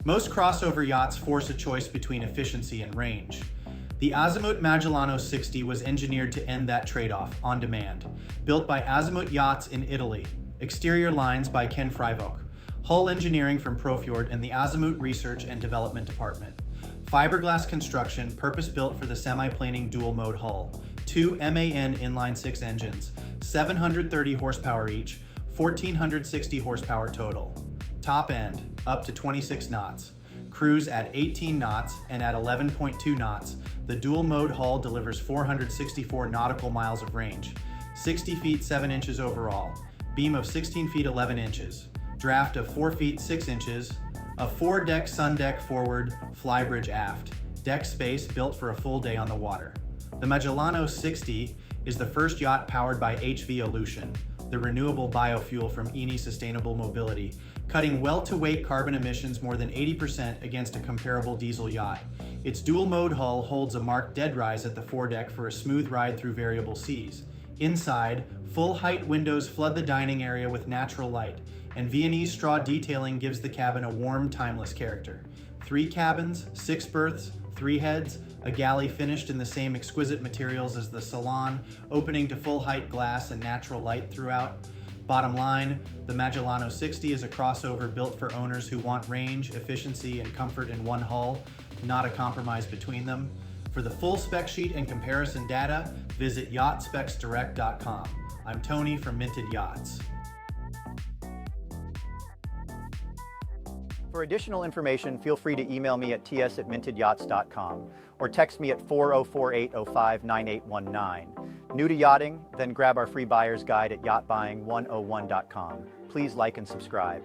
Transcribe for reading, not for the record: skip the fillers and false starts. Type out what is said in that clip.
Most crossover yachts force a choice between efficiency and range. The Azimut Magellano 60 was engineered to end that trade-off on demand. Built by Azimut Yachts in Italy. Exterior lines by Ken Freivokh. Hull engineering from Profjord and the Azimut Research and Development Department. Fiberglass construction, purpose-built for the semi-planing dual-mode hull. 2 MAN inline-6 engines, 730 horsepower each, 1,460 horsepower total. Top end, up to 26 knots. Cruise at 18 knots and at 11.2 knots, the dual-mode hull delivers 464 nautical miles of range, 60 feet 7 inches overall, beam of 16 feet 11 inches, draft of 4 feet 6 inches, a 4-deck sun deck forward, flybridge aft, deck space built for a full day on the water. The Magellano 60 is the first yacht powered by HVOlution, the renewable biofuel from Eni Sustainable Mobility, cutting well-to-weight carbon emissions more than 80% against a comparable diesel yacht. Its dual-mode hull holds a marked dead rise at the foredeck for a smooth ride through variable seas. Inside, full-height windows flood the dining area with natural light, and Viennese straw detailing gives the cabin a warm, timeless character. 3 cabins, 6 berths, 3 heads, a galley finished in the same exquisite materials as the salon, opening to full-height glass and natural light throughout. Bottom line, the Magellano 60 is a crossover built for owners who want range, efficiency, and comfort in one hull, not a compromise between them. For the full spec sheet and comparison data, visit yachtspecsdirect.com. I'm Tony from Minted Yachts. For additional information, feel free to email me at ts@mintedyachts.com or text me at 404-805-9819. New to yachting? Then grab our free buyer's guide at yachtbuying101.com. Please like and subscribe.